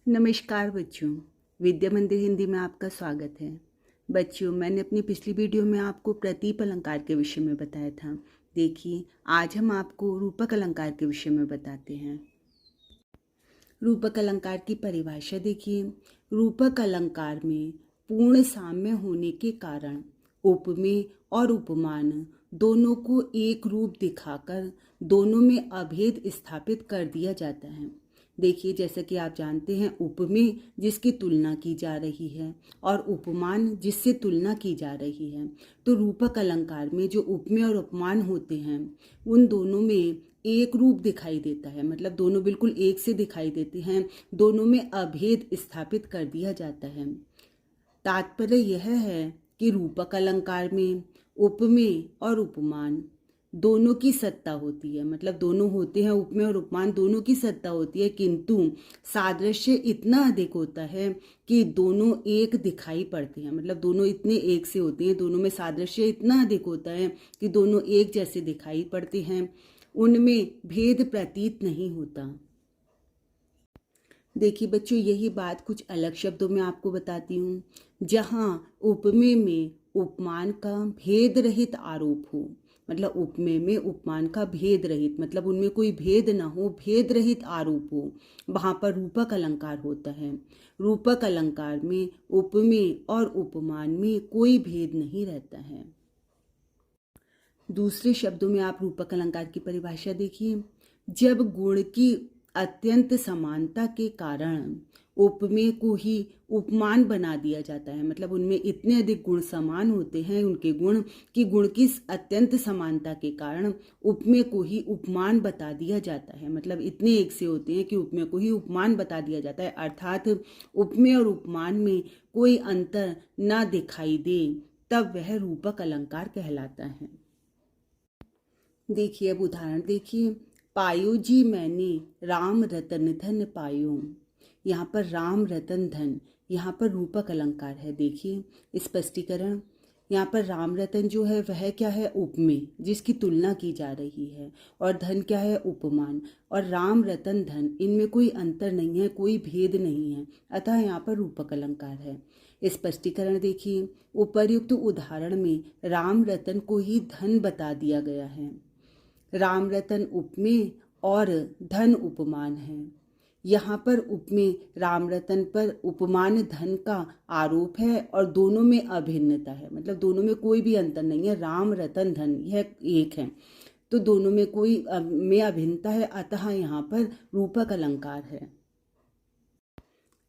नमस्कार बच्चों, विद्या मंदिर हिंदी में आपका स्वागत है। बच्चों, मैंने अपनी पिछली वीडियो में आपको प्रतीप अलंकार के विषय में बताया था। देखिए, आज हम आपको रूपक अलंकार के विषय में बताते हैं। रूपक अलंकार की परिभाषा देखिए। रूपक अलंकार में पूर्ण साम्य होने के कारण उपमेय और उपमान दोनों को एक रूप दिखाकर दोनों में अभेद स्थापित कर दिया जाता है। देखिए, जैसा कि आप जानते हैं, उपमेय जिसकी तुलना की जा रही है और उपमान जिससे तुलना की जा रही है। तो रूपक अलंकार में जो उपमेय और उपमान होते हैं उन दोनों में एक रूप दिखाई देता है, मतलब दोनों बिल्कुल एक से दिखाई देते हैं। दोनों में अभेद स्थापित कर दिया जाता है। तात्पर्य यह है कि रूपक अलंकार में उपमेय और उपमान दोनों की सत्ता होती है, मतलब दोनों होते हैं, उपमेय और उपमान दोनों की सत्ता होती है, किंतु सादृश्य इतना अधिक होता है कि दोनों एक दिखाई पड़ते हैं, मतलब दोनों इतने एक से होते हैं, दोनों में सादृश्य इतना अधिक होता है कि दोनों एक जैसे दिखाई पड़ते हैं, उनमें भेद प्रतीत नहीं होता। देखिए बच्चों, यही बात कुछ अलग शब्दों में आपको बताती हूँ। जहाँ उपमेय में उपमान का भेद रहित आरोप हो, मतलब उपमेय में उपमान का भेद रहित, मतलब उनमें कोई भेद ना हो, भेद रहित आरोप हो, वहाँ पर रूपक अलंकार होता है। रूपक अलंकार में उपमेय और उपमान में कोई भेद नहीं रहता है। दूसरे शब्दों में आप रूपक अलंकार की परिभाषा देखिए। जब गुण की अत्यंत समानता के कारण उपमेय को ही उपमान बना दिया जाता है, मतलब उनमें इतने अधिक गुण समान होते हैं, उनके गुण कि गुण की अत्यंत समानता के कारण उपमेय को ही उपमान बता दिया जाता है, मतलब इतने एक से होते हैं कि उपमेय को ही उपमान बता दिया जाता है। अर्थात उपमेय और उपमान में कोई अंतर न दिखाई दे, तब वह रूपक अलंकार कहलाता है। देखिए, अब उदाहरण देखिए। पायो जी मैंने राम रतन धन पायो। यहाँ पर राम रतन धन, यहाँ पर रूपक अलंकार है। देखिए स्पष्टीकरण, यहाँ पर राम रतन जो है वह क्या है, उपमेय जिसकी तुलना की जा रही है, और धन क्या है, उपमान। और राम रतन धन, इनमें कोई अंतर नहीं है, कोई भेद नहीं है, अतः यहाँ पर रूपक अलंकार है। स्पष्टीकरण देखिए। उपर्युक्त उदाहरण में राम रतन को ही धन बता दिया गया है। राम रतन उपमेय और धन उपमान है। यहाँ पर उपमेय राम रतन पर, उपमान धन का आरोप है, और दोनों में अभिन्नता है, मतलब दोनों में कोई भी अंतर नहीं है। राम रतन धन यह एक है, तो दोनों में कोई में अभिन्नता है, अतः यहाँ पर रूपक अलंकार है।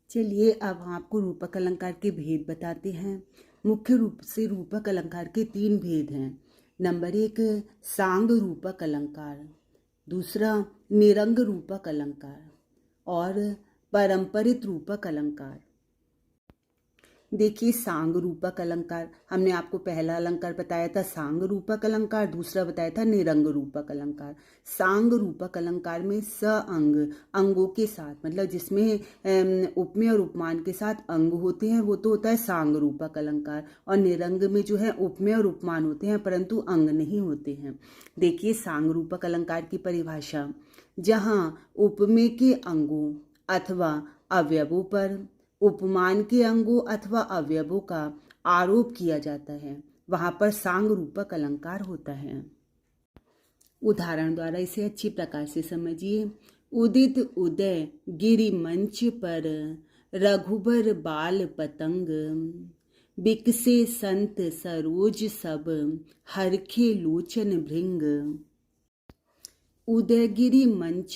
चलिए अब आपको रूपक अलंकार के भेद बताते हैं। मुख्य रूप से रूपक अलंकार के 3 भेद हैं। नंबर 1 सांग रूपक अलंकार, दूसरा निरंग रूपक अलंकार और परंपरित रूपक अलंकार। देखिए, सांग रूपक अलंकार, हमने आपको पहला अलंकार बताया था सांग रूपक अलंकार, दूसरा बताया था निरंग रूपक अलंकार। सांग रूपक अलंकार में स अंग, अंगों के साथ, मतलब जिसमें उपमेय और उपमान के साथ अंग होते हैं, वो तो होता है सांग रूपक अलंकार। और निरंग में जो है उपमेय और उपमान होते हैं परंतु अंग नहीं होते हैं। देखिए सांग रूपक अलंकार की परिभाषा, जहाँ उपमेय के अंगों अथवा अवयवों पर उपमान के अंगों अथवा अवयवों का आरोप किया जाता है, वहां पर सांग रूपक अलंकार होता है। उदाहरण द्वारा इसे अच्छी प्रकार से समझिए। उदित उदय गिरि मंच पर रघुबर बाल पतंग, बिकसे संत सरोज सब हरखे लोचन भृंग। उदयगिरी मंच,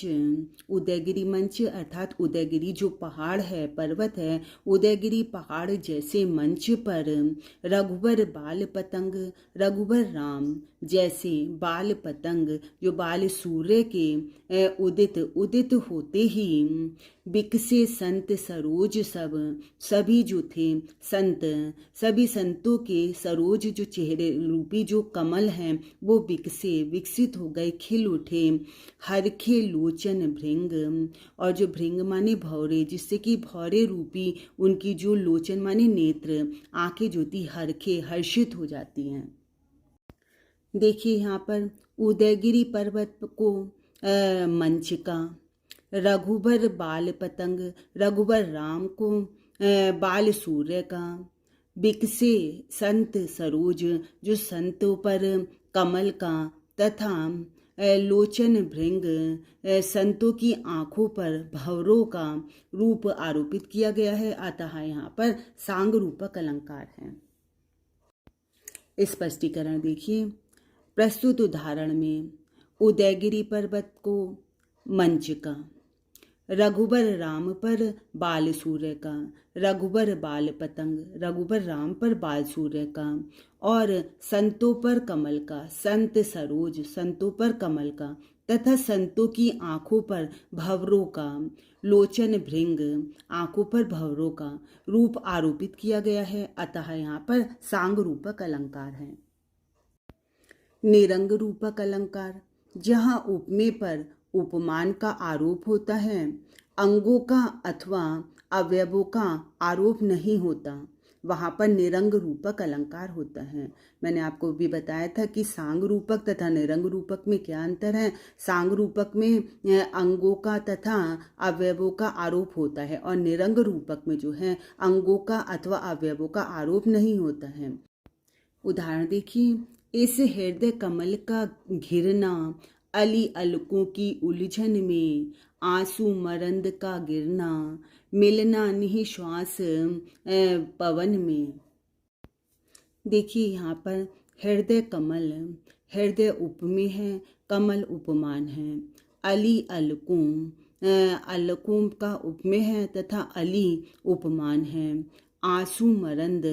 उदयगिरी मंच अर्थात उदयगिरी जो पहाड़ है, पर्वत है, उदयगिरी पहाड़ जैसे मंच पर रघुबर बाल पतंग, रघुबर राम जैसे बाल पतंग, जो बाल सूर्य के उदित उदित होते ही बिकसे संत सरोज सब, सभी जो थे संत, सभी संतों के सरोज जो चेहरे रूपी जो कमल हैं वो बिकसे विकसित हो गए, खिल उठे। हरखे लोचन भृंग, और जो भृंग माने भौरे, जिससे कि भौरे रूपी उनकी जो लोचन माने नेत्र, आंखें जो थी हरखे हर्षित हो जाती हैं। देखिए यहाँ पर उदयगिरी पर्वत को मंच का, रघुबर बाल पतंग, रघुबर राम को बाल सूर्य का। बिकसे संत सरोज, जो संतों पर कमल का। तथा लोचन भृंग, संतों की आंखों पर भंवरों का रूप आरोपित किया गया है, अतः यहाँ पर सांग रूपक अलंकार है। स्पष्टीकरण देखिए। प्रस्तुत उदाहरण में उदयगिरी पर्वत को मंच का, रघुबर राम पर बाल सूर्य का, रघुबर बाल पतंग, रघुबर राम पर बाल सूर्य का, और संतों पर कमल का, संत सरोज, संतों पर कमल का, तथा संतों की आंखों पर भंवरों का, लोचन भृंग, आंखों पर भंवरों का रूप आरोपित किया गया है, अतः यहाँ पर सांग रूपक अलंकार है। निरंग रूपक अलंकार, जहाँ उपमेय पर उपमान का आरोप होता है, अंगों का अथवा अवयवों का आरोप नहीं होता, वहाँ पर निरंग रूपक अलंकार होता है। मैंने आपको भी बताया था कि सांग रूपक तथा निरंग रूपक में क्या अंतर है। सांग रूपक में अंगों का तथा अवयवों का आरोप होता है, और निरंग रूपक में जो है अंगों का अथवा अवयवों का आरोप नहीं होता है। उदाहरण देखिए। इस हृदय कमल का घिरना, अली अलकों की उलझन में, आंसू मरंद का गिरना, मिलना निःश्वास पवन में। देखिए यहाँ पर हृदय कमल, हृदय उपमेय है, कमल उपमान है। अली अलकों, अलकों का उपमेय है तथा अली उपमान है। आंसू मरंद,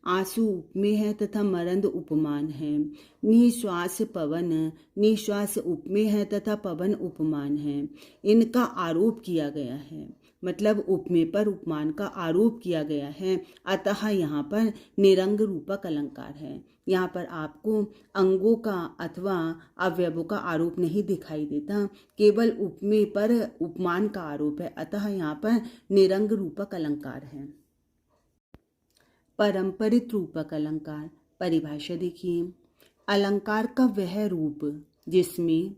आंसू उपमेय है तथा मरंद उपमान है। निःश्वास पवन, निःश्वास उपमेय है तथा पवन उपमान है। इनका आरोप किया गया है, मतलब उपमेय पर उपमान का आरोप किया गया है, अतः यहाँ पर निरंग रूपक अलंकार है। यहाँ पर आपको अंगों का अथवा अवयवों का आरोप नहीं दिखाई देता, केवल उपमेय पर उपमान का आरोप है, अतः यहाँ पर निरंग रूपक अलंकार है। परंपरित रूपक अलंकार, परिभाषा देखिए। अलंकार का वह रूप जिसमें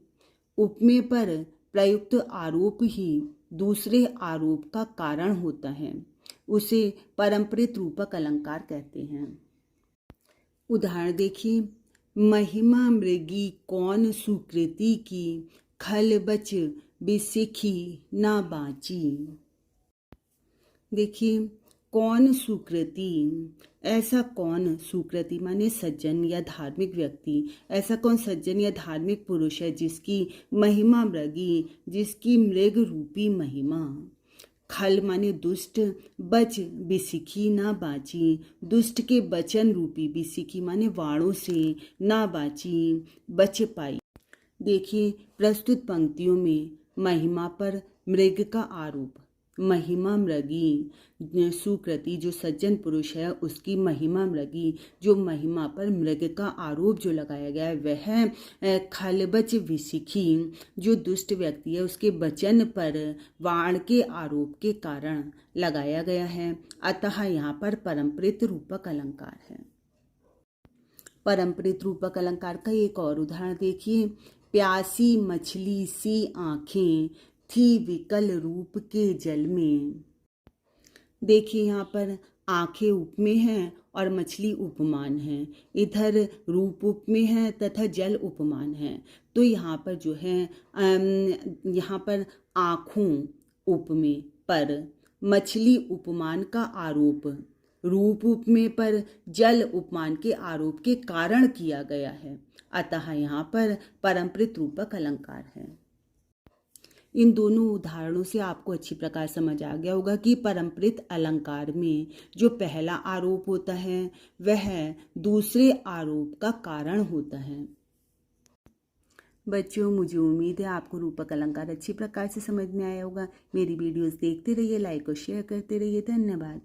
उपमेय पर प्रयुक्त आरोप ही दूसरे आरोप का कारण होता है, उसे परंपरित रूपक अलंकार कहते हैं। उदाहरण देखिए। महिमा मृगी कौन सुकृति की, खल बच बिसिखी ना बाची। देखिए, कौन सुकृति, ऐसा कौन, सुकृति माने सज्जन या धार्मिक व्यक्ति, ऐसा कौन सज्जन या धार्मिक पुरुष है जिसकी महिमा मृगी, जिसकी मृग रूपी महिमा। खल माने दुष्ट, बच बिसिखी ना बाची, दुष्ट के बचन रूपी, बिसिखी माने वाणों से, ना बाची बच पाई। देखिए, प्रस्तुत पंक्तियों में महिमा पर मृग का आरोप, महिमा मृगी, सुकृति जो सज्जन पुरुष है उसकी महिमा मृगी, जो महिमा पर मृग का आरोप जो लगाया गया है वह खलबच विसिखी, जो दुष्ट व्यक्ति है उसके वचन पर वाण के आरोप के कारण लगाया गया है, अतः यहाँ पर परंपरित रूपक अलंकार है। परंपरित रूपक अलंकार का एक और उदाहरण देखिए। प्यासी मछली सी आंखें थी विकल रूप के जल में। देखिए यहाँ पर आंखें उपमेय हैं और मछली उपमान है, इधर रूप उपमेय है तथा जल उपमान है। तो यहाँ पर जो है यहाँ पर आँखों उपमेय पर मछली उपमान का आरोप रूप उपमेय पर जल उपमान के आरोप के कारण किया गया है, अतः यहाँ पर परंपरित रूपक अलंकार है। इन दोनों उदाहरणों से आपको अच्छी प्रकार समझ आ गया होगा कि परंपरित अलंकार में जो पहला आरोप होता है वह दूसरे आरोप का कारण होता है। बच्चों, मुझे उम्मीद है आपको रूपक अलंकार अच्छी प्रकार से समझ में आया होगा। मेरी वीडियोस देखते रहिए, लाइक और शेयर करते रहिए। धन्यवाद।